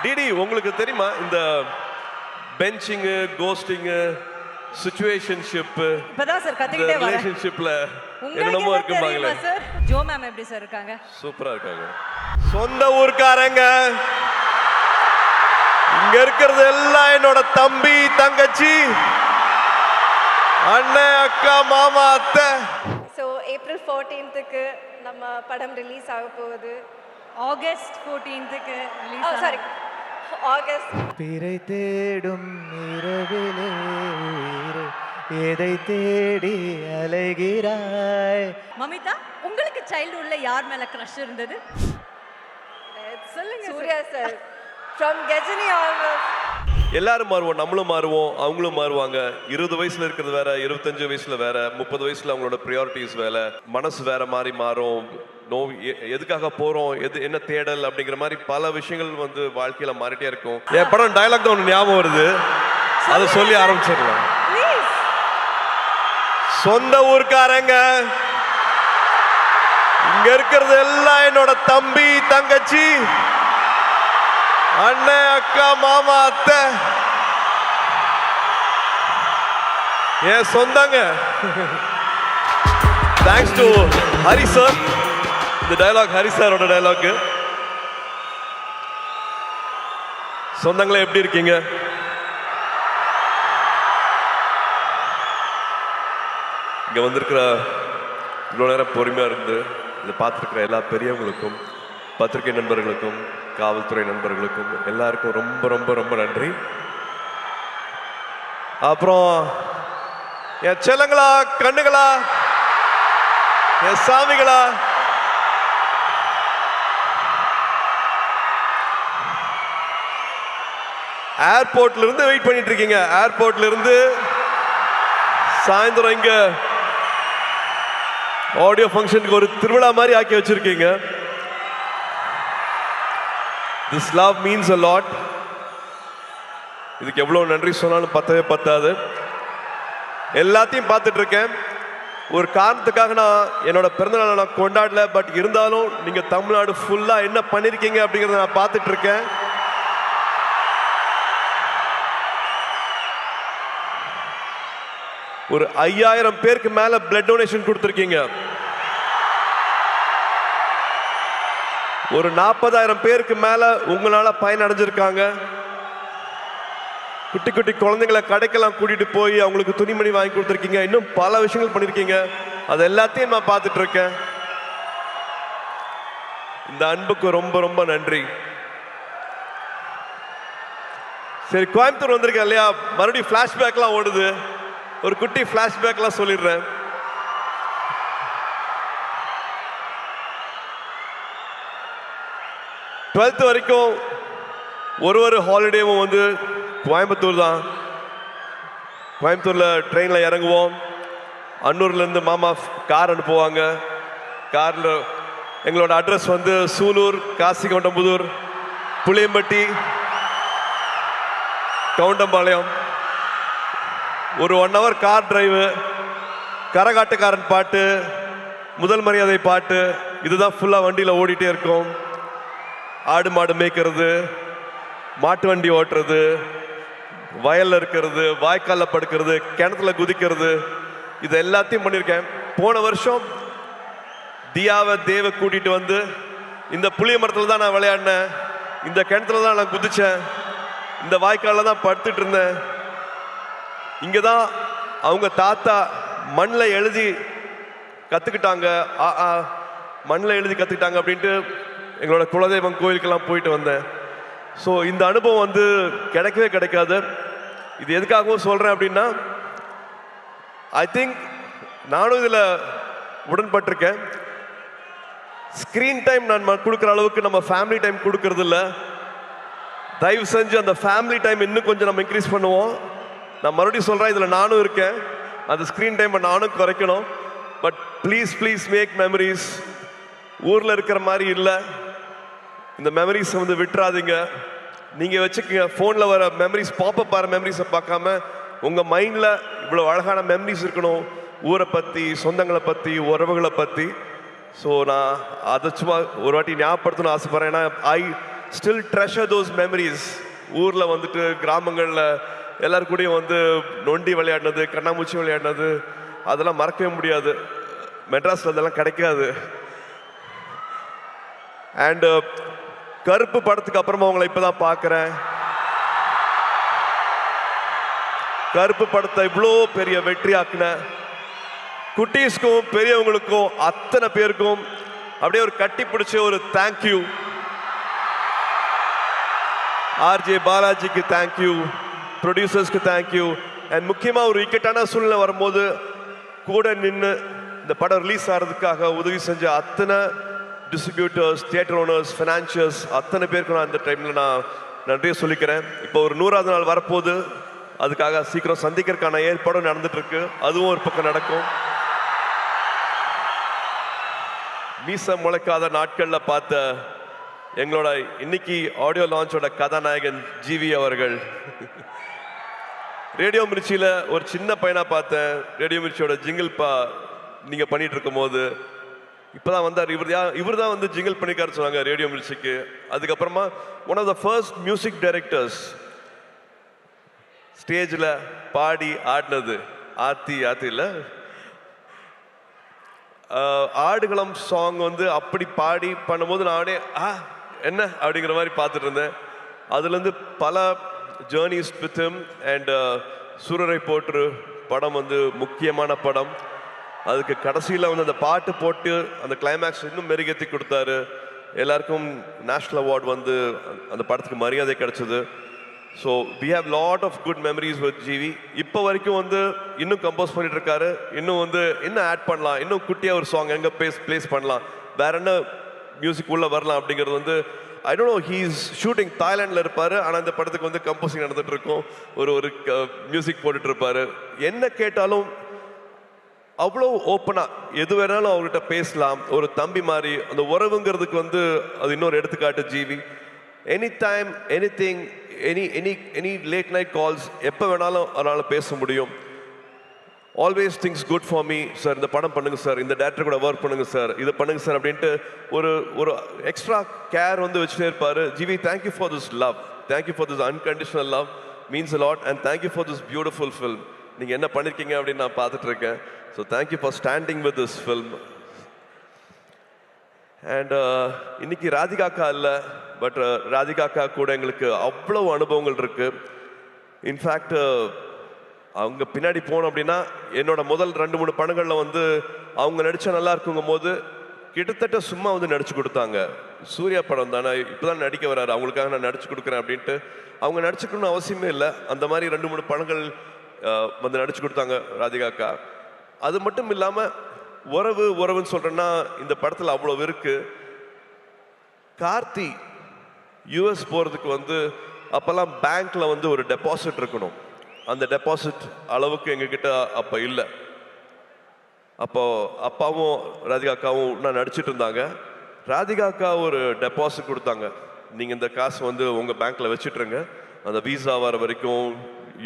DD உங்களுக்கு தெரியுமா இந்த பெஞ்சிங்கு கோஸ்டிங்கு சிச்சுவேஷன்ஷிப் இப்பதான் சார் கத்துக்கிட்டே வரேன். ரிலேஷன்ஷிப்ல உங்களுக்கு என்னமோ என்ன இருக்குமாங்களே. தெரியுமா சார்? ஜோ மேம் எப்படி சார் இருக்காங்க? சூப்பரா இருக்காங்க. சொந்த ஊர்க்காரங்க இங்க இருக்கிறது எல்லாம் என்னோட தம்பி தங்கச்சி அண்ணன் அக்கா மாமா அத்தை. ஸோ ஏப்ரல் 14க்கு நம்ம படம் ரிலீஸ் ஆக போகுது. ஆகஸ்ட் 14க்கு ரிலீஸ் சாரி ஆகஸ்ட். பிறை தேடும் இரவிலே உயிரே, எதை தேடி அலைகிறாய்? மமிதா, உங்களுக்கு சைல்ட்ஹுட்ல யார் மேல கிரஷ் இருந்தது? சொல்லுங்க. Suriya sir from Ghajini always. எல்லாரும் மாறுவோம், நம்மளும் மாறுவோம், அவங்களும் மாறுவாங்க. 20 வயசுல இருக்கிறது வேற, 25 வயசுல வேற, 30 வயசுல அவங்களோட ப்ரியாரிட்டிஸ் வேற, மனசு வேற மாதிரி மாறும். எதுக்காக போறோம், என்ன தேடல் அப்படிங்கிற மாதிரி பல விஷயங்கள் வந்து வாழ்க்கையில மாறிட்டே இருக்கும். என் படம் டயலாக் தான் ஒன்று ஞாபகம் வருது, அதை சொல்லி ஆரம்பிச்சிடலாம். சொந்த ஊர்க்காரங்க இங்க இருக்கிறது எல்லாம் என்னோட தம்பி தங்கச்சி அண்ணன் அக்கா மாமா அத்தை என் சொந்தங்க. Thanks to Hari sir. இந்த டயலாக் ஹரி சாரோட டயலாக். சொந்தங்களே எப்படி இருக்கீங்க? இங்க வந்திருக்கிற இவ்வளோ நேரம் பொறுமையா இருந்து இதை பார்த்துருக்கிற எல்லா பெரியவங்களுக்கும், பத்திரிகை நண்பர்களுக்கும், காவல்துறை நண்பர்களுக்கும் எல்லாருக்கும் ரொம்ப ரொம்ப ரொம்ப நன்றி. அப்புறம் என் செல்லங்களா, கண்ணுகளா, என் சாமிகளா, ஏர்போர்ட்ல இருந்து வெயிட் பண்ணிட்டு இருக்கீங்க. ஏர்போர்ட்ல இருந்து சாயந்தரம் இங்க ஆடியோ ஃபங்க்ஷனுக்கு ஒரு திருவிழா மாதிரி ஆக்கி வச்சிருக்கீங்க. This love means a lot. இதுக்கு எவ்வளவு நன்றி சொன்னாலும் பத்தவே பத்தாது. எல்லாத்தையும் பார்த்துட்டு இருக்கேன். ஒரு காரணத்துக்காக நான் என்னோட பிறந்தநாளை நான் கொண்டாடல, பட் இருந்தாலும் நீங்க தமிழ்நாடு ஃபுல்லா என்ன பண்ணிருக்கீங்க அப்படிங்கறத நான் பார்த்துட்டு இருக்கேன். ஒரு 5000 பேருக்கு மேல பிளட் டொனேஷன் கொடுத்திருக்கீங்க. ஒரு 40,000 பேருக்கு மேல உங்களால பயன் அடைஞ்சிருக்காங்க. குட்டி குட்டி குழந்தைங்களை கடைக்கெல்லாம் கூட்டிட்டு போய் அவங்களுக்கு துணிமணி வாங்கி கொடுத்துருக்கீங்க. இன்னும் பல விஷயங்கள் பண்ணிருக்கீங்க. அது எல்லாத்தையும் நான் பார்த்துட்டு இருக்கேன். இந்த அன்புக்கு ரொம்ப ரொம்ப நன்றி. சரி, கோயம்புத்தூர் வந்திருக்கேன் இல்லையா, மறுபடியும் பிளாஷ்பேக்லாம் ஓடுது. ஒரு குட்டி பிளாஷ்பேக்லாம் சொல்லிடுறேன். டுவெல்த் வரைக்கும் ஒரு ஹாலிடேவும் வந்து கோயம்புத்தூர் தான். கோயம்புத்தூர்ல ட்ரெயின்ல இறங்குவோம். அன்னூர்ல இருந்து மாமா கார் அனுப்புவாங்க. கார்ல எங்களோட அட்ரஸ் வந்து சூலூர், காசிகவுண்டம்புதூர், புளியம்பட்டி, கவுண்டம்பாளையம். ஒரு 1 hour கார் டிரைவு, கரகாட்டுக்காரன் பாட்டு, முதல் மரியாதை பாட்டு, இதுதான் ஃபுல்லா வண்டியில ஓடிட்டே இருக்கும். ஆடு மாடு மேய்க்கிறது, மாட்டு வண்டி ஓட்டுறது, வயல்ல இருக்கிறது, வாய்க்கால்ல படுக்கிறது, கிணத்துல குதிக்கிறது, இது எல்லாத்தையும் பண்ணியிருக்கேன். போன வருஷம் தியாவை தேவை கூட்டிட்டு வந்து இந்த புளிய மரத்துல தான் நான் விளையாடினேன், இந்த கிணத்துல தான் நான் குதிச்சேன், இந்த வாய்க்காலில் தான் படுத்துட்டு இருந்தேன். இங்கே தான் அவங்க தாத்தா மண்ணில் எழுதி கற்றுக்கிட்டாங்க, மண்ணில் எழுதி கற்றுக்கிட்டாங்க அப்படின்ட்டு எங்களோட குலதெய்வம் கோயிலுக்கெல்லாம் போயிட்டு வந்தேன். ஸோ இந்த அனுபவம் வந்து கிடைக்கவே கிடைக்காது. இது எதுக்காகவும் சொல்கிறேன் அப்படின்னா, ஐ திங்க் நானும் இதில் உடன்பட்டிருக்கேன். ஸ்க்ரீன் டைம் நான் கொடுக்குற அளவுக்கு நம்ம ஃபேமிலி டைம் கொடுக்கறது இல்லை. தயவு செஞ்சு அந்த ஃபேமிலி டைம் இன்னும் கொஞ்சம் நம்ம இன்க்ரீஸ் பண்ணுவோம். நான் மறுபடியும் சொல்கிறேன், இதில் நானும் இருக்கேன். அந்த ஸ்க்ரீன் டைமை நானும் குறைக்கணும். But please please make memories. ஊரில் இருக்கிற மாதிரி இல்லை, இந்த மெமரிஸ் வந்து விட்டுறாதீங்க. நீங்கள் வச்சுக்கோங்க. ஃபோனில் வர மெமரிஸ், பாப்பப் ஆகிற மெமரிஸை பார்க்காம உங்கள் மைண்டில் இவ்வளோ அழகான மெமரிஸ் இருக்கணும், ஊரை பற்றி, சொந்தங்களை பற்றி, உறவுகளை பற்றி. ஸோ நான் அதை சும்மா ஒரு வாட்டி ஞாபகப்படுத்தணும்னு ஆசைப்பட்றேன். ஏன்னா ஸ்டில் ட்ரெஷர் தோஸ் மெமரிஸ். ஊரில் வந்துட்டு கிராமங்களில் எல்லாரும் கூடயும் வந்து நொண்டி விளையாடினது, கண்ணாமூச்சி விளையாடினது, அதெல்லாம் மறக்கவே முடியாது. மெட்ராஸில் அதெல்லாம் கிடைக்காது. அண்டு கருப்பு படத்துக்கு அப்புறமா உங்களை இப்போ தான் பார்க்குறேன். கருப்பு படத்தை இவ்வளோ பெரிய வெற்றி ஆக்குன குட்டீஸ்க்கும் பெரியவங்களுக்கும் அத்தனை பேருக்கும் அப்படியே ஒரு கட்டி பிடிச்ச ஒரு தேங்க்யூ. ஆர்ஜே பாலாஜிக்கு தேங்க்யூ, ப்ரொடியூசர்ஸ்க்கு தேங்க்யூ. அண்ட் முக்கியமாக ஒரு இக்கட்டான சூழ்நிலை வரும்போது கூட நின்று இந்த படம் ரிலீஸ் ஆகிறதுக்காக உதவி செஞ்ச அத்தனை டிஸ்ட்ரிபியூட்டர்ஸ், தியேட்டர் ஓனர்ஸ், ஃபினான்ஷியர்ஸ், அத்தனை பேருக்கு நான் இந்த டைமில் நான் நன்றியை சொல்லிக்கிறேன். இப்போ ஒரு 100வது நாள் வரப்போகுது. அதுக்காக சீக்கிரம் சந்திக்கிறதுக்கான ஏற்பாடும் நடந்துட்டு இருக்கு. அதுவும் ஒரு பக்கம் நடக்கும். மீச முளைக்காத நாட்களில் பார்த்த எங்களோட இன்னைக்கு ஆடியோ லான்ச்சோட கதாநாயகன் ஜிவி அவர்கள். ரேடியோ மிர்ச்சியில் ஒரு சின்ன பையனா பார்த்தேன். ரேடியோ மிர்ச்சியோட ஜிங்கிள் நீங்க பண்ணிட்டு இருக்கும் போது இப்பதான் வந்தார். இவர் தான் வந்து ஜிங்கிள் பண்ணிக்காரு சொன்னாங்க ரேடியோ மிர்ச்சிக்கு. அதுக்கப்புறமா one of the first music directors ஸ்டேஜில் பாடி ஆடினது ஆத்தியில் ஆடுகளம் சாங் வந்து அப்படி பாடி பண்ணும்போது நானே என்ன அப்படிங்கிற மாதிரி பார்த்துட்டு இருந்தேன். அதுலேருந்து பல ஜேர்னிஸ் வித் ஹிம். அண்ட் சூரரை போற்று படம் வந்து முக்கியமான படம். அதுக்கு கடைசியில் வந்து அந்த பாட்டு போட்டு அந்த கிளைமேக்ஸ் இன்னும் மெருகேற்றி கொடுத்தாரு. எல்லாருக்கும் நேஷ்னல் அவார்டு வந்து அந்த படத்துக்கு மரியாதை கிடைச்சது. So we have lot of good memories with GV. இப்போ வரைக்கும் வந்து இன்னும் கம்போஸ் பண்ணிட்டு இருக்காரு. இன்னும் வந்து இன்னும் ஆட் பண்ணலாம், இன்னும் குட்டியாக ஒரு சாங் எங்கே பிளேஸ் பண்ணலாம், வேற என்ன மியூசிக் உள்ள வரலாம் அப்படிங்கிறது வந்து I don't know. He's shooting தாய்லாண்டில் இருப்பார். ஆனால் இந்த படத்துக்கு வந்து கம்போசிங் நடந்துட்டு இருக்கும். ஒரு மியூசிக் போட்டுட்டு இருப்பாரு. என்ன கேட்டாலும் அவ்வளோ ஓப்பனாக எது வேணாலும் அவர்கிட்ட பேசலாம். ஒரு தம்பி மாதிரி அந்த உறவுங்கிறதுக்கு வந்து அது இன்னொரு எடுத்துக்காட்டு GV. Any time any thing any late night calls எப்போ வேணாலும் அதனால் பேச முடியும். Always things good for me sir, இந்த படம் பண்ணுங்க சார், இந்த டேரக்டர் கூட ஒர்க் பண்ணுங்க சார், இதை பண்ணுங்க சார் அப்படின்ட்டு ஒரு எக்ஸ்ட்ரா கேர் வந்து வச்சுட்டே இருப்பார். GV, thank you for this love, thank you for this unconditional love, means a lot. And thank you for this beautiful film. நீங்கள் என்ன பண்ணியிருக்கீங்க அப்படின்னு நான் பார்த்துட்டு இருக்கேன். So thank you for standing with this film. அண்ட் இன்னைக்கு ராதிகாக்கா இல்லை, பட் ராதிகாக்கா கூட எங்களுக்கு அவ்வளோ அனுபவங்கள் இருக்கு. இன்ஃபேக்ட் அவங்க பின்னாடி போனோம் அப்படின்னா என்னோட முதல் 2-3 படங்களில் வந்து அவங்க நடிச்சா நல்லா இருக்குங்கும் போது கிட்டத்தட்ட சும்மா வந்து நடிச்சு கொடுத்தாங்க. சூர்யா படம் தானே, இப்போதான் நடிக்க வராரு, அவங்களுக்காக நான் நடிச்சு கொடுக்குறேன் அப்படின்ட்டு அவங்க நடிச்சுக்கணும்னு அவசியமே இல்லை. அந்த மாதிரி 2-3 படங்கள் வந்து நடிச்சு கொடுத்தாங்க ராதிகாக்கா. அது மட்டும் இல்லாமல் உறவுன்னு சொல்றேன்னா இந்த படத்தில் அவ்வளோ இருக்கு. கார்த்தி யூஎஸ் போகிறதுக்கு வந்து அப்போல்லாம் பேங்க்ல வந்து ஒரு டெபாசிட் இருக்கணும். அந்த டெபாசிட் அளவுக்கு எங்ககிட்ட அப்போ இல்லை. அப்போ அப்பாவும் ராதிகாக்காவும் நான் நடிச்சிட்டு இருந்தாங்க. ராதிகாக்கா ஒரு டெபாசிட் கொடுத்தாங்க. நீங்கள் இந்த காசு வந்து உங்கள் பேங்க்கில் வச்சுட்ருங்க, அந்த வீசா வர வரைக்கும்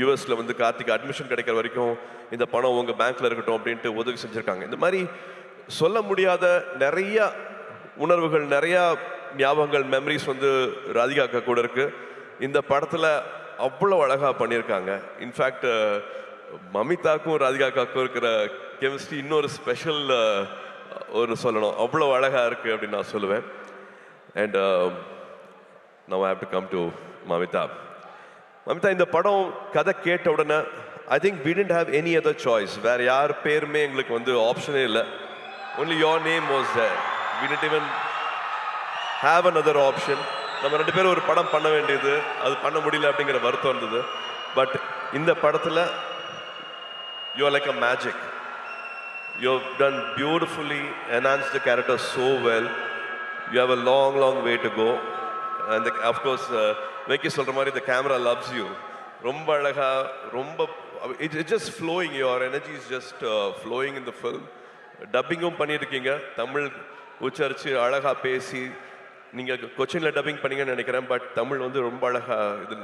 யூஎஸில் வந்து கார்த்திக் அட்மிஷன் கிடைக்கிற வரைக்கும் இந்த பணம் உங்கள் பேங்க்கில் இருக்கட்டும் அப்படின்ட்டு உதவி செஞ்சுருக்காங்க. இந்த மாதிரி சொல்ல முடியாத நிறைய உணர்வுகள், நிறையா ஞாபகங்கள், மெமரிஸ் வந்து ராதிகாக்கா கூட இருக்குது. இந்த படத்தில் அவ்வளோ அழகாக பண்ணியிருக்காங்க. இன்ஃபேக்ட் மமிதாக்கும் ராதிகாக்காக்கும் இருக்கிற கெமிஸ்ட்ரி இன்னொரு ஸ்பெஷல் ஒரு சொல்லணும், அவ்வளோ அழகாக இருக்குது அப்படின்னு நான் சொல்லுவேன். And now I have to come to Mamitha. Mamitha, இந்த படம் கதை கேட்ட உடனே I think we didn't have any other choice. வேறு யார் பேருமே எங்களுக்கு வந்து ஆப்ஷனே இல்லை. only your name was there. we didn't even have another option. நம்ம 2 பேரும் ஒரு படம் பண்ண வேண்டியது, அது பண்ண முடியல அப்படிங்கிற வருத்தம் இருந்தது. பட் இந்த படத்தில் you are like a magic. You have done beautifully, enhanced the character so well. You have a long way to go. And of course வெக்கி சொல்கிற மாதிரி the camera loves you. ரொம்ப அழகா, ரொம்ப it's just flowing. Your energy is just flowing in the film. டப்பிங்கும் பண்ணியிருக்கீங்க, தமிழ் உச்சரித்து அழகாக பேசி. நீங்கள் கொச்சினில் டப்பிங் பண்ணீங்கன்னு நினைக்கிறேன், பட் தமிழ் வந்து ரொம்ப அழகாக இதில்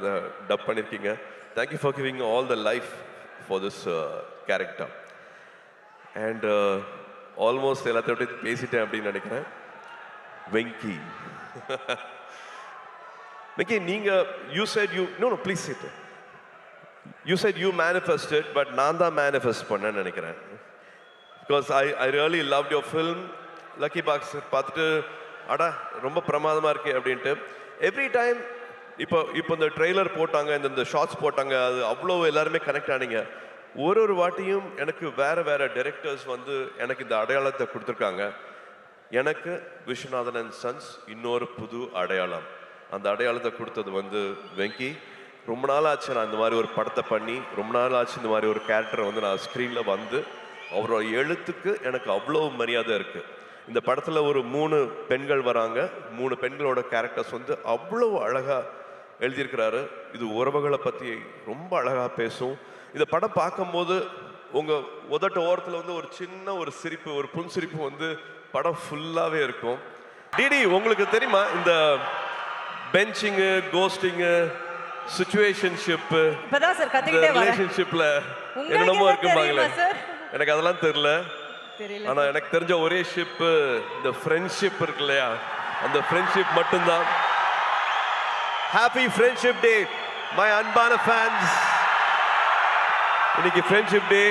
டப் பண்ணியிருக்கீங்க. Thank you for giving all the life for this character. And almost எல்லாத்தையும் பேசிட்டேன் அப்படின்னு நினைக்கிறேன். Venky, Vicky, you said no, please sit. You said you manifested, but நான் தான் manifest பண்ணேன்னு நினைக்கிறேன். Because I really loved your film. Lucky Box பார்த்துட்டு அடா ரொம்ப பிரமாதமாக இருக்கு அப்படின்ட்டு எவ்ரி டைம் இப்போ இந்த ட்ரெய்லர் போட்டாங்க இந்த ஷார்ட்ஸ் போட்டாங்க அது அவ்வளோ எல்லாருமே கனெக்ட் ஆனீங்க. ஒரு வாட்டியும் எனக்கு வேற டைரக்டர்ஸ் வந்து எனக்கு இந்த அடையாளத்தை கொடுத்துருக்காங்க. எனக்கு விஸ்வநாதன் அண்ட் சன்ஸ் இன்னொரு புது அடையாளம். அந்த அடையாளத்தை கொடுத்தது வந்து வெங்கி. ரொம்ப நாள் ஆச்சு நான் இந்த மாதிரி ஒரு படத்தை பண்ணி, ரொம்ப நாள் ஆச்சு இந்த மாதிரி ஒரு கேரக்டரை வந்து நான் ஸ்க்ரீனில் வந்து அவரோட எழுத்துக்கு எனக்கு அவ்வளோ மரியாதை இருக்குது. இந்த படத்தில் ஒரு 3 பெண்கள் வராங்க. 3 பெண்களோட கேரக்டர்ஸ் வந்து அவ்வளோ அழகாக எழுதியிருக்கிறாரு. இது உறவுகளை பற்றி ரொம்ப அழகாக பேசும். இந்த படம் பார்க்கும்போது உங்கள் உதட்ட ஓரத்தில் வந்து ஒரு சின்ன ஒரு சிரிப்பு, ஒரு புன்சிரிப்பு வந்து படம் ஃபுல்லாகவே இருக்கும். டிடி, உங்களுக்கு தெரியுமா இந்த பெஞ்சிங்கு, கோஸ்டிங்கு, சிச்சுவேஷன்ஷிப்பு, இப்பதான் சார் கத்திக்கிட்டே வரேன். ரிலேஷன்ஷிப்ல உங்களுக்கு என்னமோ எல்லாம் இருக்குமாங்களே, தெரியுமா சார்? எனக்கு அதெல்லாம் தெரியல. தெரியல. ஆனா எனக்கு தெரிஞ்ச ஒரே ஷிப்பு இந்த ஃப்ரெண்ட்ஷிப் இருக்கு இல்லையா, அந்த ஃப்ரெண்ட்ஷிப் மட்டும்தான். ஹாப்பி ஃப்ரெண்ட்ஷிப் டே மை அன்பான ஃபேன்ஸ். இன்னைக்கு ஃப்ரெண்ட்ஷிப் டே.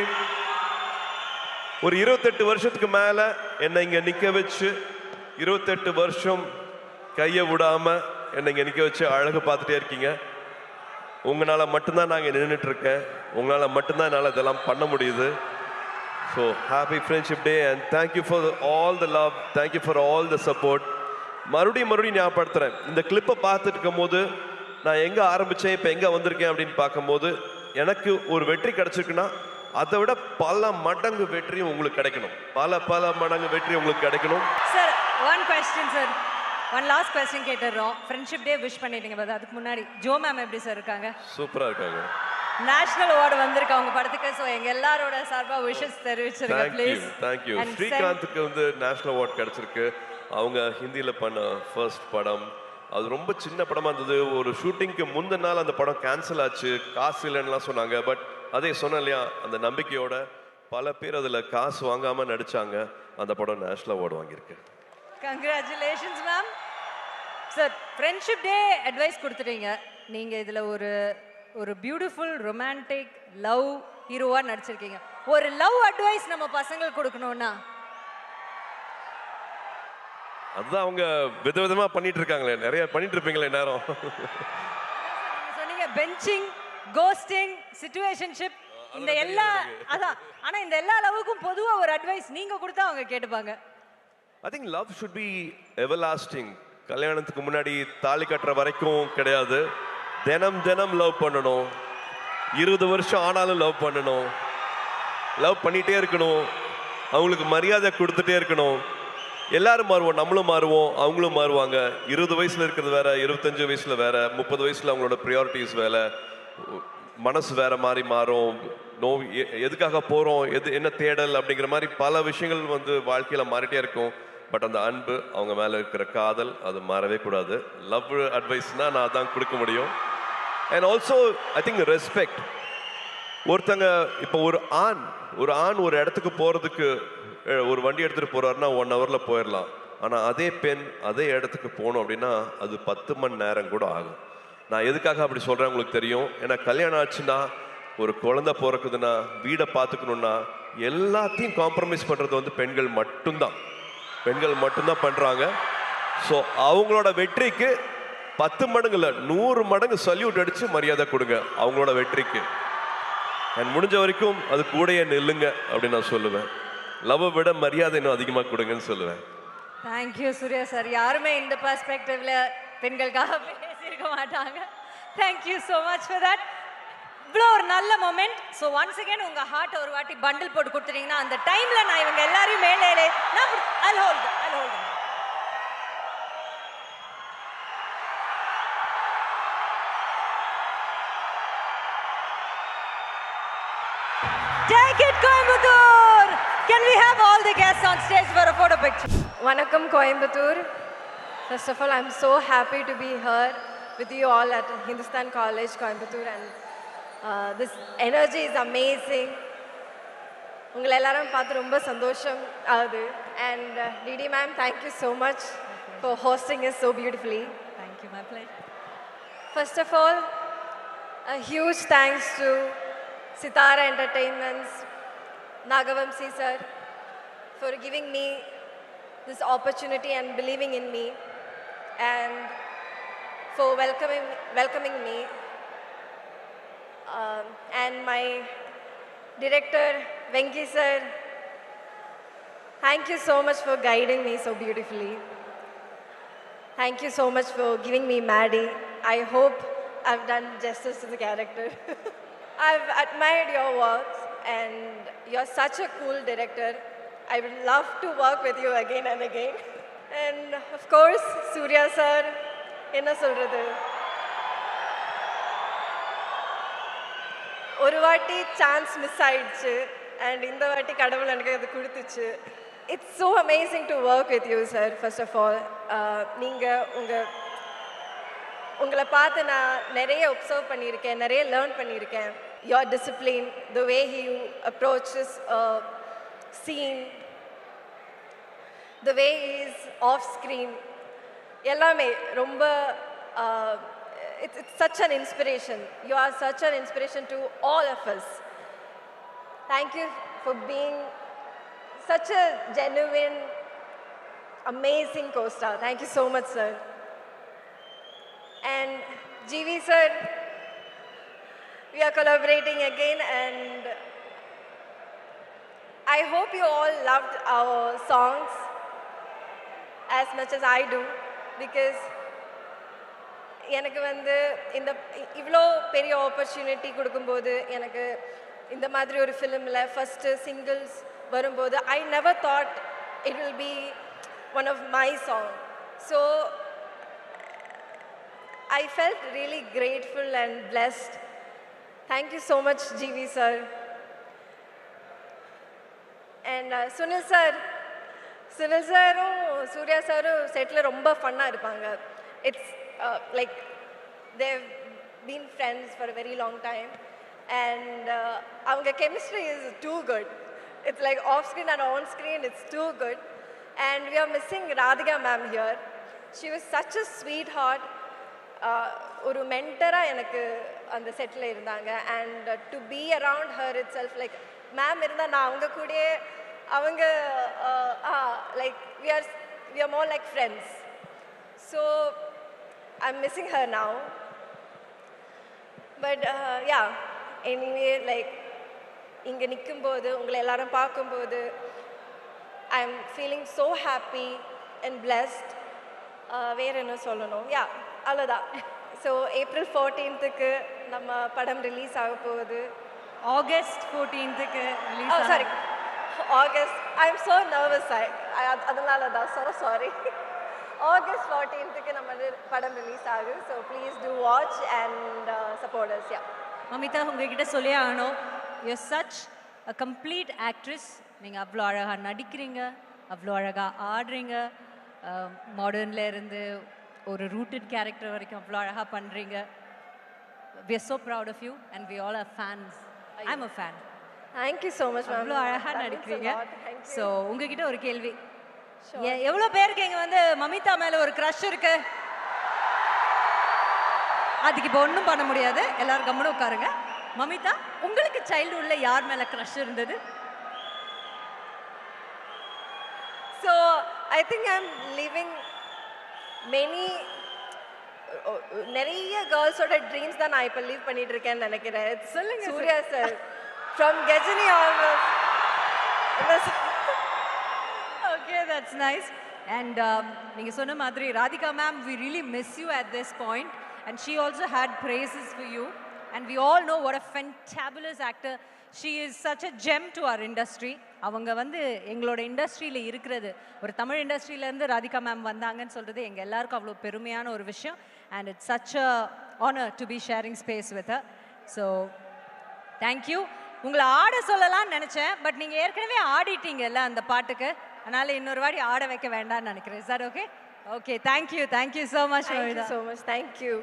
ஒரு 28 வருஷத்துக்கு மேல என்னை இங்க நிக்க வச்சு 28 வருஷம் கையை விடாம என்னை இங்க நிக்க வச்சு அழகு பார்த்துட்டே இருக்கீங்க. உங்களால மட்டும்தான் நாங்கள் நின்றுட்டு இருக்கேன். உங்களால மட்டும்தான் என்னால் இதெல்லாம் பண்ண முடியுது. So happy friendship day and thank you for all the love, thank you for all the support. மறுபடியும் ஞாபகப்படுத்துகிறேன், இந்த கிளிப்பை பார்த்துட்டு இருக்கும் போது நான் எங்கே ஆரம்பித்தேன் இப்போ எங்கே வந்திருக்கேன் அப்படின்னு பார்க்கும்போது எனக்கு ஒரு வெற்றி கிடைச்சிருக்குன்னா அதை விட பல மடங்கு வெற்றி உங்களுக்கு கிடைக்கணும். பல மடங்கு வெற்றி உங்களுக்கு கிடைக்கணும். Sir one question sir, one last question கேட்டுறோம். ஃப்ரெண்ட்ஷிப் டே விஷ் பண்ணிட்டீங்க, அதுக்கு முன்னாடி ஜோ மேம் எப்படி சார் இருக்காங்க? சூப்பராக இருக்காங்க. நேஷனல் அவார்டு வந்திருக்கு அவங்க படத்துக்கு. ஸோ எங்க எல்லாரோட சார்பா விஷஸ் தெரிவிச்சிருங்க ப்ளீஸ். தேங்க்யூ. ஸ்ரீகாந்துக்கு வந்து நேஷனல் அவார்டு கிடைச்சிருக்கு. அவங்க ஹிந்தியில் பண்ண ஃபர்ஸ்ட் படம். அது ரொம்ப சின்ன படமாக இருந்தது. ஒரு ஷூட்டிங்க்கு முந்தின நாள் அந்த படம் கேன்சல் ஆச்சு, காசு இல்லைன்னுலாம் சொன்னாங்க. பட் அதே சொன்னேன் இல்லையா, அந்த நம்பிக்கையோட பல பேர் அதில் காசு வாங்காமல் நடித்தாங்க. அந்த படம் நேஷனல் அவார்டு வாங்கியிருக்கு. Congratulations ma'am. Sir friendship day advice கொடுத்துட்டீங்க. நீங்கள் இதில் ஒரு பியூட்டிஃபுல் ரொமான்டிக் லவ் ஹீரோவாக நடிச்சிருக்கீங்க. ஒரு லவ் அட்வைஸ் நம்ம பசங்களுக்கு கொடுக்கணும்னா? அதுதான் அவங்க விதவிதமாக பண்ணிட்டு இருக்காங்களே, நிறைய பண்ணிட்டு இருப்பீங்களே நேரம். சொன்னீங்க பெஞ்சிங், கோஸ்டிங், சிச்சுவேஷன்ஷிப், இந்த எல்லா அதான். ஆனால் இந்த எல்லா லவ்வுக்கும் பொதுவாக ஒரு அட்வைஸ் நீங்கள் கொடுத்தா அவங்க கேட்டுப்பாங்க. I think love should be everlasting. கல்யாணத்துக்கு முன்னாடி தாலி கட்டுற வரைக்கும் கிடையாது. தினம் லவ் பண்ணணும். 20 வருஷம் ஆனாலும் லவ் பண்ணணும். லவ் பண்ணிகிட்டே இருக்கணும். அவங்களுக்கு மரியாதை கொடுத்துட்டே இருக்கணும். எல்லாரும் மாறுவோம், நம்மளும் மாறுவோம், அவங்களும் மாறுவாங்க. 20 வயசில் இருக்கிறது வேற, 25 வயசில் வேற, 30 வயசில் அவங்களோட ப்ரியாரிட்டிஸ் வேற, மனசு வேற மாதிரி மாறும். எதுக்காக போகிறோம், என்ன தேடல் அப்படிங்கிற மாதிரி பல விஷயங்கள் வந்து வாழ்க்கையில் மாறிட்டே இருக்கும். பட் அந்த அன்பு, அவங்க மேலே இருக்கிற காதல், அது மாறவே கூடாது. லவ் அட்வைஸ்னால் நான் அதான் கொடுக்க முடியும். And also I think respect. ஒருத்தங்க இப்போ ஒரு ஆண் ஒரு இடத்துக்கு போகிறதுக்கு ஒரு வண்டி எடுத்துகிட்டு போகிறாருன்னா 1 ஹவரில் போயிடலாம். ஆனால் அதே பெண் அதே இடத்துக்கு போகணும் அப்படின்னா அது 10 மணி நேரம் கூட ஆகும். நான் எதுக்காக அப்படி சொல்கிறேன் உங்களுக்கு தெரியும். ஏன்னா கல்யாணம் ஆச்சுன்னா, ஒரு குழந்தை பிறக்குதுன்னா, வீடை பார்த்துக்கணுன்னா எல்லாத்தையும் காம்ப்ரமைஸ் பண்ணுறது வந்து பெண்கள் மட்டும்தான் பண்ணுறாங்க. ஸோ அவங்களோட வெற்றிக்கு 10 மடங்கு இல்லை, 100 மடங்கு சல்யூட் அடித்து மரியாதை கொடுங்க அவங்களோட வெற்றிக்கு. அண்ட் முடிஞ்ச வரைக்கும் அது கூடயே நில்லுங்க அப்படின்னு நான் சொல்லுவேன். லவ்வை விட மரியாதை இன்னும் அதிகமாக கொடுங்கன்னு சொல்லுவேன். Thank you Suriya sir. யாருமே இந்த பெர்ஸ்பெக்டிவ்ல பெண்களுக்காக பேசியிருக்க மாட்டாங்க. Thank you so much for that. இவ்வளோ ஒரு நல்ல மொமெண்ட். ஸோ ஒன்ஸ் அகேன் உங்கள் ஹார்ட்டை ஒரு வாட்டி பண்டில் போட்டு கொடுத்துட்டீங்கன்னா அந்த டைமில் நான் இவங்க எல்லாரையும் மேலே நான் I'll hold them. Take it, Coimbatore! Can we have all the guests on stage for a photo picture? Vanakkam Coimbatore. First of all, I'm so happy to be here with you all at Hindustan College, Coimbatore, and this energy is amazing. உங்களை எல்லாரும் பார்த்து ரொம்ப சந்தோஷம் ஆகுது. And Didi ma'am, thank you so much for hosting us so beautifully. Thank you, my pleasure. First of all, a huge thanks to Sitara Entertainments, Nagavamsi sir, for giving me this opportunity and believing in me, and for welcoming me. And my director, Venki sir, thank you so much for guiding me so beautifully. Thank you so much for giving me Maddie. I hope I've done justice to the character. I've admired your works and you're such a cool director. I would love to work with you again and again. And of course, Surya sir, enna solradhu. ஒரு வாட்டி chance miss ஆயிடுச்சு and இந்த வாட்டி கடவுள் எனக்கு அது கொடுத்துச்சு. It's so amazing to work with you sir. First of all நீங்கள் உங்களை பார்த்து நான் நிறைய ஒப்சர்வ் பண்ணியிருக்கேன், நிறைய லேர்ன் பண்ணியிருக்கேன். Your discipline, the way you approaches scene, the way is off screen, எல்லாமே ரொம்ப it's such an inspiration. You are such an inspiration to all of us. Thank you for being such a genuine, amazing co-star. Thank you so much, sir. And GV sir, we are collaborating again, and I hope you all loved our songs as much as I do, because எனக்கு வந்து இந்த இவ்வளோ பெரிய opportunity கொடுக்கும்போது, எனக்கு இந்த மாதிரி ஒரு ஃபிலிமில் ஃபஸ்ட்டு சிங்கிள்ஸ் வரும்போது, I never thought it will be one of my song. So I felt really grateful and blessed. Thank you so much GV sir. And Sunil சாரும் சூர்யா சாரும் செட்டில் ரொம்ப ஃபன்னாக இருப்பாங்க. It's like they've been friends for a very long time, and our chemistry is too good. It's like off screen and on screen, it's too good. And we are missing Radhika ma'am here. She was such a sweetheart. ஒரு மென்டரா எனக்கு அந்த settle இருந்தாங்க. And to be around her it self, like ma'am இருந்தால் நான் அவங்க கூடயே அவங்க like we are more like friends. So I'm missing her now. But yeah, anyway, like இங்கே நிற்கும்போது உங்களை எல்லாரும் பார்க்கும்போது I'm feeling so happy and blessed. வேறு என்ன சொல்லணும்? யா, அவ்வளோதான். ஸோ ஏப்ரல் 14th நம்ம படம் ரிலீஸ் ஆக போகுது. August 14th sorry, August. I am so nervous. அதனால தான் ஸோ சாரி. ஆகஸ்ட் 14th நம்ம படம் ரிலீஸ் ஆகுது. So please do watch and support us. யா மமிதா, உங்ககிட்ட சொல்லி ஆகணும், you are such a complete actress. நீங்கள் அவ்வளோ அழகாக நடிக்கிறீங்க, அவ்வளோ அழகாக ஆடுறீங்க, மாடர்னில் இருந்து ஒரு ரூட்டட் கேரக்டர் வரைக்கும் அவ்வளோ அழகாக பண்ணுறீங்க. We are so proud of you and we all are fans. I am a fan. Thank you so much. அவ்வளோ அழகாக நடிக்கிறீங்க. ஸோ உங்ககிட்ட ஒரு கேள்வி, எவ்வளோ பேருக்கு இங்கே வந்து மமிதா மேலே ஒரு க்ரஷ் இருக்கு? அதுக்கு இப்போ ஒன்றும் பண்ண முடியாது, எல்லாரும் கம்முன்னு உட்காருங்க. மமிதா, உங்களுக்கு சைல்டுஹுட்ல யார் மேலே க்ரஷ் இருந்தது? So I think I am living நிறைய கேர்ள்ஸோட ட்ரீம்ஸ் தான் நான் இப்போ லீவ் பண்ணிட்டு இருக்கேன்னு நினைக்கிறேன். சொல்லுங்க Suriya sir, from Ghajini almost. Okay, that's nice. And நீங்க சொன்ன மாதிரி Radhika ma'am, we really miss you at this point, and she also had praises for you, and we all know what a fantabulous actor she is. Such a gem to our industry. அவங்க வந்து எங்களோட இண்டஸ்ட்ரியில் இருக்கிறது, ஒரு Tamil இண்டஸ்ட்ரியிலேருந்து Radhika ma'am வந்தாங்கன்னு சொல்கிறது எங்கள் எல்லாருக்கும் அவ்வளோ பெருமையான ஒரு விஷயம். And it's such a honour to be sharing space with her. So thank you. உங்களை ஆட சொல்லலாம்னு நினச்சேன், பட் நீங்கள் ஏற்கனவே ஆடிட்டீங்கல்ல அந்த பாட்டுக்கு, அதனால் இன்னொரு வாட்டி ஆட வைக்க வேண்டாம்னு நினைக்கிறேன். Sir okay? Okay, thank you so much. So much thank you.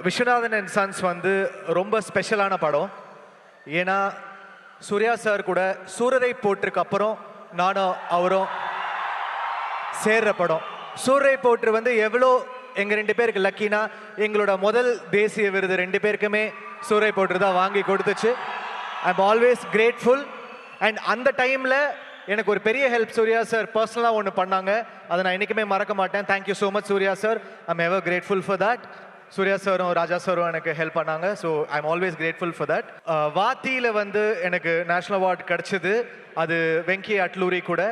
Viswanathan and sons வந்து ரொம்ப ஸ்பெஷலான படம். ஏன்னா சூர்யா சார் கூட சூரரை போற்றுக்கு அப்புறம் நானும் அவரும் சேர்ற படம். சூரரை போற்று வந்து எவ்வளோ எங்கள் 2 பேருக்கு லக்கினா எங்களோட முதல் தேசிய விருது 2 பேருக்குமே சூறை போட்டு தான் வாங்கி கொடுத்துச்சு. ஐ எம் ஆல்வேஸ் கிரேட்ஃபுல். அண்ட் அந்த டைமில் எனக்கு ஒரு பெரிய ஹெல்ப் சூர்யா சார் பர்சனலாக ஒன்று பண்ணாங்க. அதை நான் என்றைக்குமே மறக்க மாட்டேன். Thank you so much Suriya sir. I am ever grateful for that. Suriya சாரும் ராஜா சாரும் எனக்கு ஹெல்ப் பண்ணாங்க. So I am always grateful for that. வாத்தியில் வந்து எனக்கு நேஷ்னல் அவார்ட் கிடச்சிது. அது வெங்கி அட்லூரி கூட.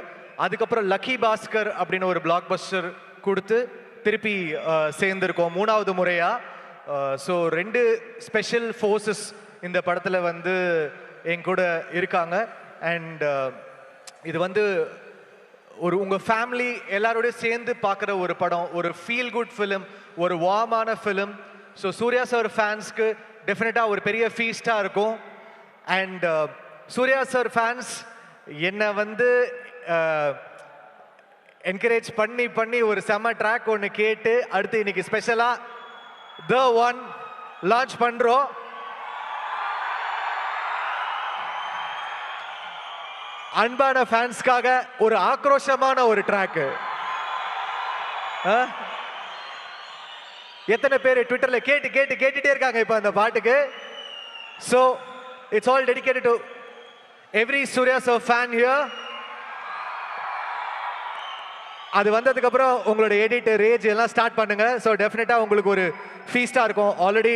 அதுக்கப்புறம் லக்கி பாஸ்கர் அப்படின்னு ஒரு பிளாக் பஸ்டர் கொடுத்து திருப்பி சேர்ந்துருக்கோம் 3வது முறையாக. ஸோ 2 ஸ்பெஷல் ஃபோர்ஸஸ் இந்த படத்தில் வந்து என் கூட இருக்காங்க. அண்ட் இது வந்து ஒரு உங்கள் ஃபேமிலி எல்லாரோடய சேர்ந்து பார்க்குற ஒரு படம், ஒரு ஃபீல் குட் ஃபிலிம், ஒரு வார்மான ஃபிலிம். ஸோ சூர்யா சார் ஃபேன்ஸ்க்கு டெஃபினட்டாக ஒரு பெரிய ஃபீஸ்டாக இருக்கும். அண்ட் சூர்யா சார் ஃபேன்ஸ் என்னை வந்து என்கரேஜ் பண்ணி பண்ணி ஒரு செம்ம ட்ராக் ஒன்று கேட்டு அடுத்து இன்னைக்கு ஸ்பெஷலாக த ஒன் லான்ச் பண்ணுறோம். அன்பான ஃபேன்ஸ்க்காக ஒரு ஆக்ரோஷமான ஒரு ட்ராக்கு. எத்தனை பேர் ட்விட்டர்ல கேட்டுட்டே இருக்காங்க இப்போ அந்த பாட்டுக்கு. So it's all dedicated to every Suriya sir fan here. அது வந்ததுக்கு அப்புறம் உங்களோட எடிட் ரேஜ் எல்லாம் ஸ்டார்ட் பண்ணுங்க. ஸோ டெஃபினட்டா உங்களுக்கு ஒரு ஃபீஸ்டா இருக்கும். ஆல்ரெடி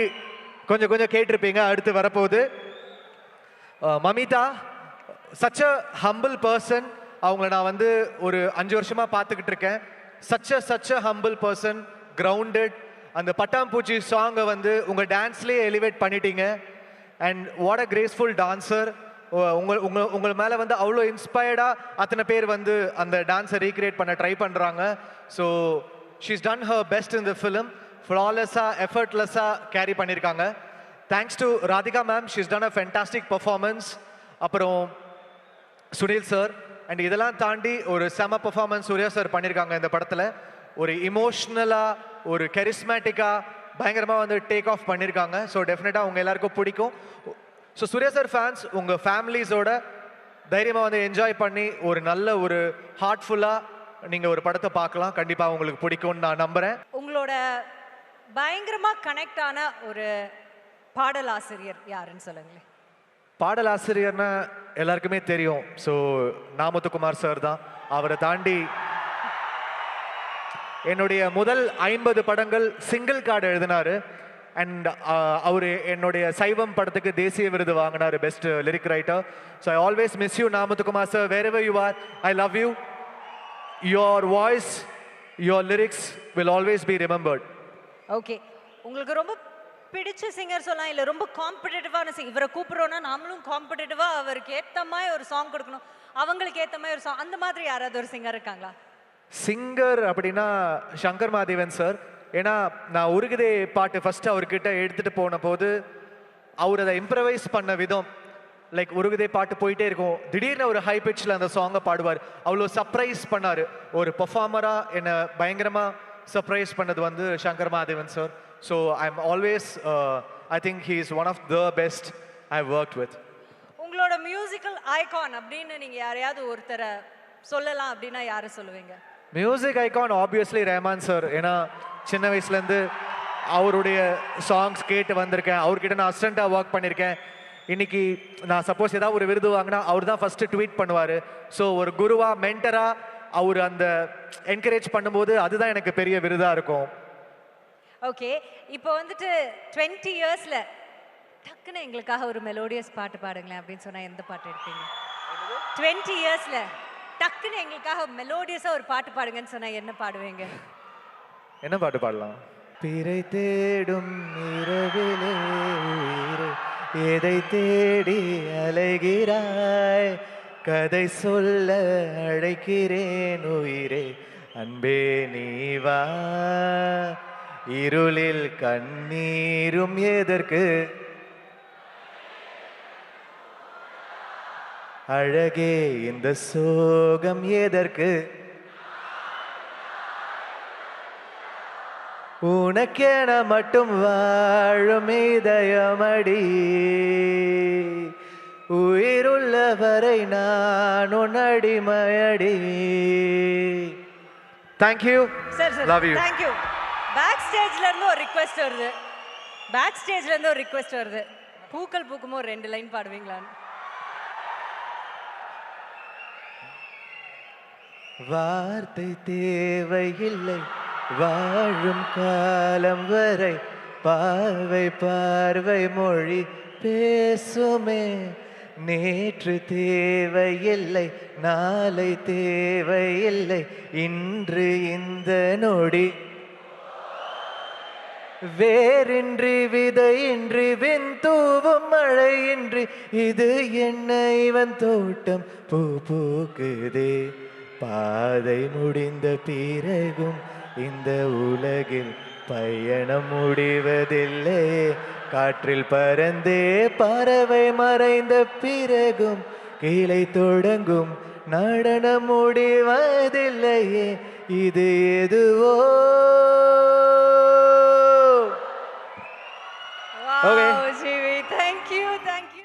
கொஞ்சம் கேட்டிருப்பீங்க. அடுத்து வரப்போகுது Mamitha. Such a humble person. அவங்கள நான் வந்து ஒரு 5 வருஷமா பார்த்துக்கிட்டு இருக்கேன். Such a humble person, grounded. அந்த பட்டாம்பூச்சி சாங்கை வந்து உங்கள் டான்ஸ்லேயே எலிவேட் பண்ணிட்டீங்க. And what a graceful dancer. உங்கள் மேலே வந்து அவ்வளோ இன்ஸ்பயர்டாக அத்தனை பேர் வந்து அந்த டான்ஸை ரீக்ரியேட் பண்ண ட்ரை பண்ணுறாங்க. So she's done her best in the film. ஃப்ளாலெஸ்ஸாக எஃபர்ட்லெஸ்ஸாக கேரி பண்ணியிருக்காங்க. Thanks to Radhika ma'am. She's done a fantastic performance. அப்புறம் சுனில் சார். அண்ட் இதெல்லாம் தாண்டி ஒரு செம பர்ஃபார்மன்ஸ் சூர்யா சார் பண்ணியிருக்காங்க இந்த படத்தில். ஒரு இமோஷ்னலாக, ஒரு கெரிஸ்மேட்டிக்காக பயங்கரமாக வந்து டேக் ஆஃப் பண்ணியிருக்காங்க. ஸோ டெஃபினட்டாக உங்கள் எல்லாருக்கும் பிடிக்கும். ஸோ சூர்யா சார் ஃபேன்ஸ் உங்கள் ஃபேமிலிஸோட தைரியமாக வந்து என்ஜாய் பண்ணி ஒரு நல்ல ஒரு ஹார்ட்ஃபுல்லாக நீங்கள் ஒரு படத்தை பார்க்கலாம். கண்டிப்பாக உங்களுக்கு பிடிக்கும்னு நான் நம்புகிறேன். உங்களோட பயங்கரமாக கனெக்ட் ஆன ஒரு பாடலாசிரியர் யாருன்னு சொல்லுங்களேன். பாடலாசிரியர்னா எல்லாருக்குமே தெரியும். ஸோ நாமுத்துக்குமார் சார் தான். அவரை தாண்டி என்னுடைய முதல் 50 படங்கள் சிங்கிள் கார்டு எழுதினாரு. அண்ட் அவர் என்னுடைய சைவம் படத்துக்கு தேசிய விருது வாங்கினார், best lyric writer. So I always miss you Na Muthukumar sir. Wherever you are, I love you. Your voice, your lyrics will always be remembered. Okay, உங்களுக்கு ரொம்ப பிடிச்ச சிங்கர் சொல்லலாம், இல்லை ரொம்ப காம்படிட்டிவான இவரை கூப்பிட்றோன்னா நாமளும் காம்படிட்டிவாக அவருக்கு ஏற்ற மாதிரி ஒரு சாங் கொடுக்கணும், அவங்களுக்கு ஏற்ற மாதிரி ஒரு சாங், அந்த மாதிரி யாராவது ஒரு சிங்கர் இருக்காங்களா? சிங்கர் அப்படின்னா சங்கர் மாதேவன் சார். ஏன்னா நான் உருகுதே பாட்டு ஃபர்ஸ்ட் அவர்கிட்ட எடுத்துட்டு போன போது அவர் அதை இம்ப்ரவைஸ் பண்ண விதம், லைக் உருகுதே பாட்டு போயிட்டே இருக்கும், திடீர்னு ஒரு ஹை பிட்சில் அந்த சாங்கை பாடுவார். அவ்வளோ சர்ப்ரைஸ் பண்ணார். ஒரு பர்ஃபார்மராக என்னை பயங்கரமாக சர்ப்ரைஸ் பண்ணது வந்து Shankar Mahadevan sir. So I am always I think he is one of the best I worked with. உங்களோட மியூசிக்கல் ஐகான் அப்படின்னு நீங்கள் யாரையாவது ஒருத்தரை சொல்லலாம் அப்படின்னா யாரை சொல்லுவீங்க? Music icon obviously Rahman sir. ஏன்னா சின்ன வயசுலேருந்து அவருடைய சாங்ஸ் கேட்டு வந்திருக்கேன். அவர்கிட்ட நான் அசிஸ்டண்ட்டாக ஒர்க் பண்ணியிருக்கேன். இன்னைக்கு நான் சப்போஸ் ஏதாவது ஒரு விருது வாங்கினா அவர் தான் ஃபஸ்ட்டு ட்வீட் பண்ணுவார். ஸோ ஒரு குருவா, மென்டராக அவர் அந்த என்கரேஜ் பண்ணும்போது அதுதான் எனக்கு பெரிய விருதாக இருக்கும். ஓகே, இப்போ வந்துட்டு 20 இயர்ஸில் டக்குன்னு எங்களுக்காக ஒரு மெலோடியஸ் பாட்டு பாடுங்களேன் அப்படின்னு சொன்னால் எந்த பாட்டு எடுப்பீங்க? 20 இயர்ஸில் டக்குன்னு எங்களுக்காக மெலோடியஸாக ஒரு பாட்டு பாடுங்கன்னு சொன்னால் என்ன பாடுவீங்க? என்ன பாட்டு பாடலாம்? பிறை தேடும் இரவிலே உயிரே எதை தேடி அலைகிறாய், கதை சொல்ல அழைக்கிறேன் உயிரே அன்பே நீ வா, இருளில் கண்ணீரும் எதற்கு, அழகே இந்த சோகம் எதற்கு, உனக்கென மட்டும் வாழும் இதயமடி, உயிருள்ளவரை நான் உன் அடிமையடி. Thank you. Sir, Love you. Thank you. Back ஸ்டேஜ்ல இருந்து ஒரு ரிக்வெஸ்ட் வருது. பேக் ஸ்டேஜ்ல இருந்து ஒரு ரிக்வெஸ்ட் வருது. பூக்கள் பூக்குமோ 2 லைன் பாடுவீங்களான்னு. வார்த்தை தேவையில்லை வாழும் காலம் வரை பார்வை பார்வை மொழி பேசுமே நேற்று தேவையில்லை நாளை தேவையில்லை இன்று இந்த நொடி வேரின்றி விதையின்றி விண்தூவும் மழையின்றி இது என்ன இவன் தோட்டம் பூ பூக்குதே பாதை முடிந்த பிறகும் இந்த உலகில் பயணம் முடிவதில்லை காற்றில் பறந்தே பறவை மறைந்த பிறகும் கீழே தொடங்கும் நடனம் முடிவதில்லையே இது எதுவோ Wow, Jivi, thank you, thank you.